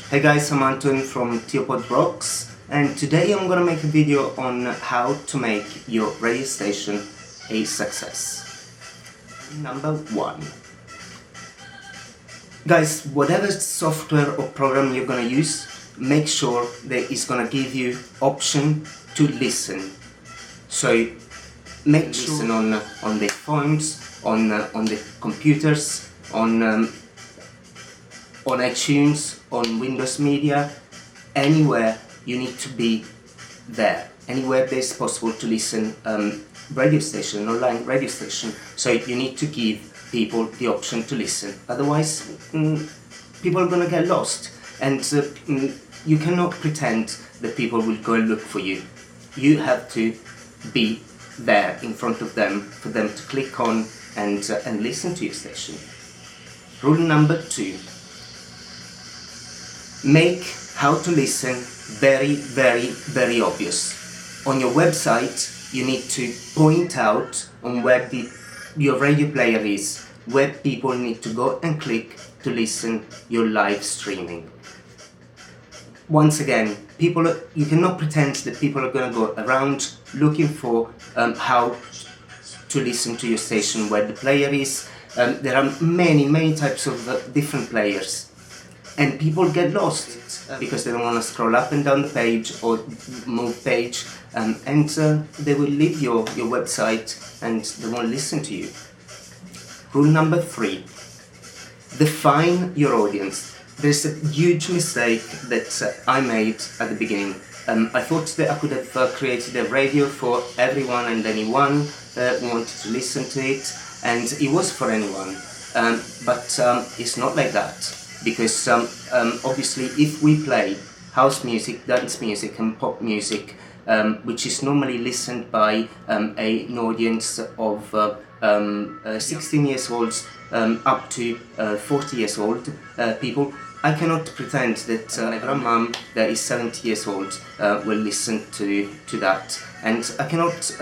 Hey guys, I'm Anton from Tiopod.rocks, and today I'm gonna make a video on how to make your radio station a success. Number 1. Guys, whatever software or program you're gonna use, make sure that it's gonna give you option to listen. So make sure listen on the phones, on the computers, on iTunes, on Windows Media, anywhere you need to be there, anywhere there's possible to listen radio station, online radio station. So you need to give people the option to listen. Otherwise, people are gonna get lost, and you cannot pretend that people will go and look for you. You have to be there in front of them for them to click on and listen to your station. Rule number 2. Make how to listen very, very, very obvious. On your website, you need to point out on where your radio player is, where people need to go and click to listen your live streaming. Once again, you cannot pretend that people are going to go around looking for how to listen to your station, where the player is. There are many types of different players. And people get lost because they don't want to scroll up and down the page or move page, and they will leave your website and they won't listen to you. Rule number 3. Define your audience. There's a huge mistake that I made at the beginning. I thought that I could have created a radio for everyone and anyone who wanted to listen to it, and it was for anyone. But it's not like that. Because obviously if we play house music, dance music and pop music, which is normally listened by an audience of 16 years old up to 40 years old people, I cannot pretend that my grandmom that is 70 years old will listen to that, and I cannot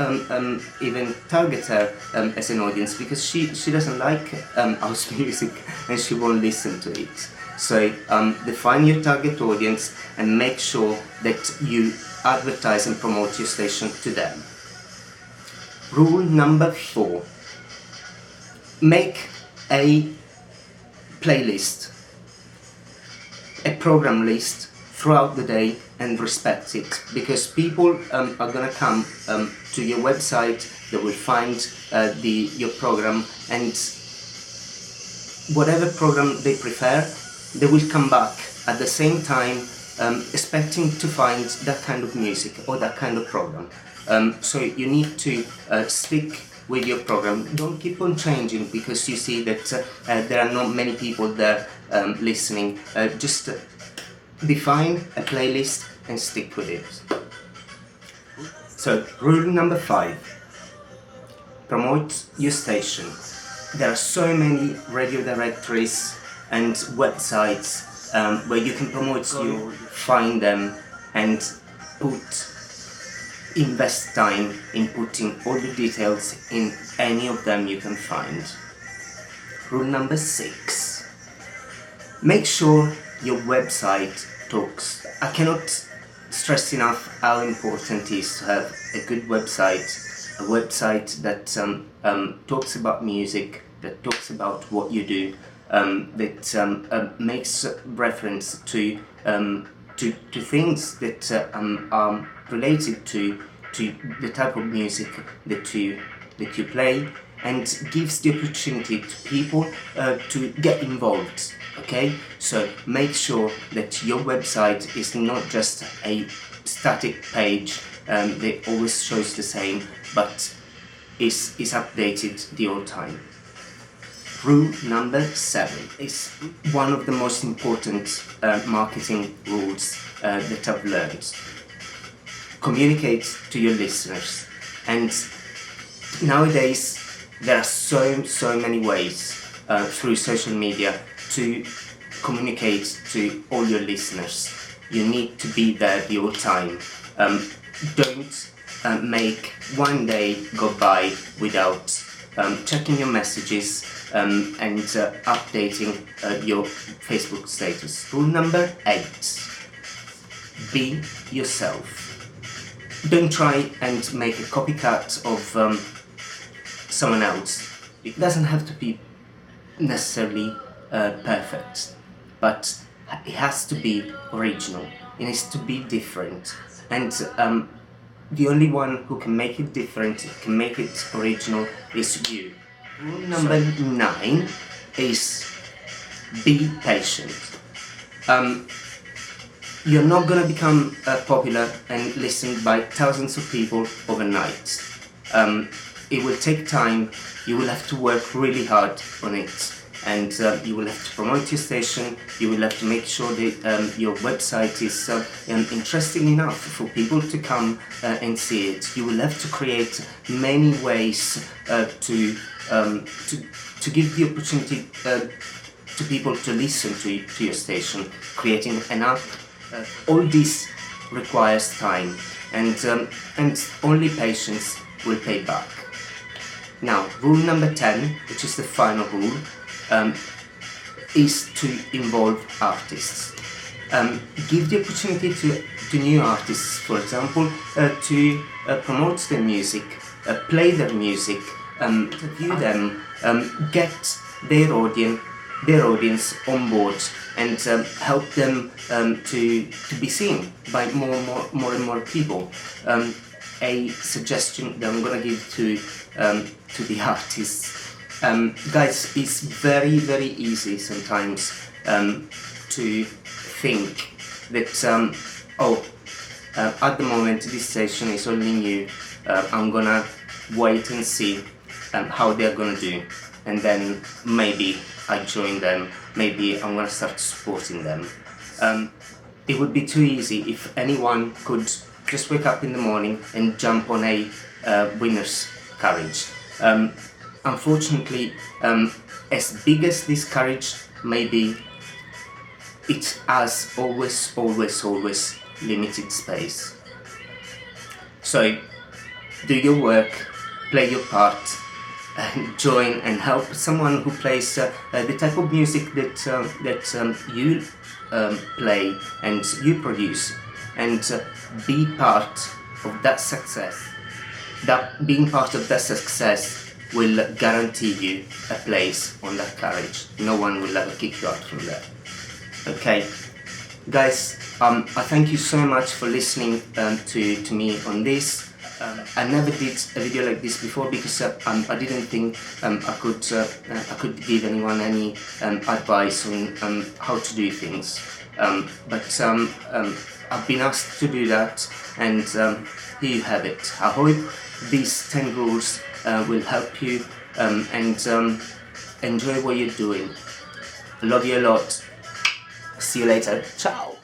even target her as an audience because she doesn't like house music and she won't listen to it. So define your target audience and make sure that you advertise and promote your station to them. Rule number 4. Make a playlist, a program list throughout the day, and respect it, because people are gonna come to your website. They will find your program, and whatever program they prefer, they will come back at the same time expecting to find that kind of music or that kind of program. So you need to stick with your program. Don't keep on changing because you see that there are not many people there listening. Just define a playlist and stick with it. So rule number 5. Promote your station. There are so many radio directories and websites where you can promote you, find them, and invest time in putting all the details in any of them you can find. Rule number 6. Make sure your website talks. I cannot stress enough how important it is to have a good website, a website that talks about music, that talks about what you do, that makes reference to things that are related to the type of music that you play, and gives the opportunity to people to get involved. Okay, so make sure that your website is not just a static page that always shows the same, but is updated the whole time. Rule number 7 is one of the most important marketing rules that I've learned. Communicate to your listeners, and nowadays there are so many ways through social media to communicate to all your listeners. You need to be there the whole time. Don't make one day go by without checking your messages, and updating your Facebook status. Rule number 8. Be yourself. Don't try and make a copycat of someone else. It doesn't have to be necessarily perfect, but it has to be original. It needs to be different, and the only one who can make it different, can make it original, is you. Rule number 9 is be patient. You're not going to become popular and listened by thousands of people overnight. It will take time. You will have to work really hard on it, and you will have to promote your station. You will have to make sure that your website is interesting enough for people to come and see it. You will have to create many ways to give the opportunity to people to listen to your station, creating an app. All this requires time, and only patience will pay back. Now, rule number 10, which is the final rule, is to involve artists. Give the opportunity to new artists, for example, to promote their music, play their music, interview them, get their audience on board, and help them to be seen by more and more people. A suggestion that I'm gonna give to the artists, guys, it's very easy sometimes to think that at the moment this station is only new. I'm gonna wait and see how they're gonna do, and then maybe I join them, maybe I'm gonna start supporting them. It would be too easy if anyone could just wake up in the morning and jump on a winner's carriage. Unfortunately, as big as this carriage may be, it has always limited space. So do your work, play your part, and join and help someone who plays the type of music that you play and you produce, and be part of that success. That being part of that success will guarantee you a place on that carriage. No one will ever kick you out from there. Okay, guys, I thank you so much for listening to me on this. I never did a video like this before because I didn't think I could give anyone any advice on how to do things. But I've been asked to do that, and here you have it. I hope these 10 rules will help you and enjoy what you're doing. I love you a lot. See you later. Ciao.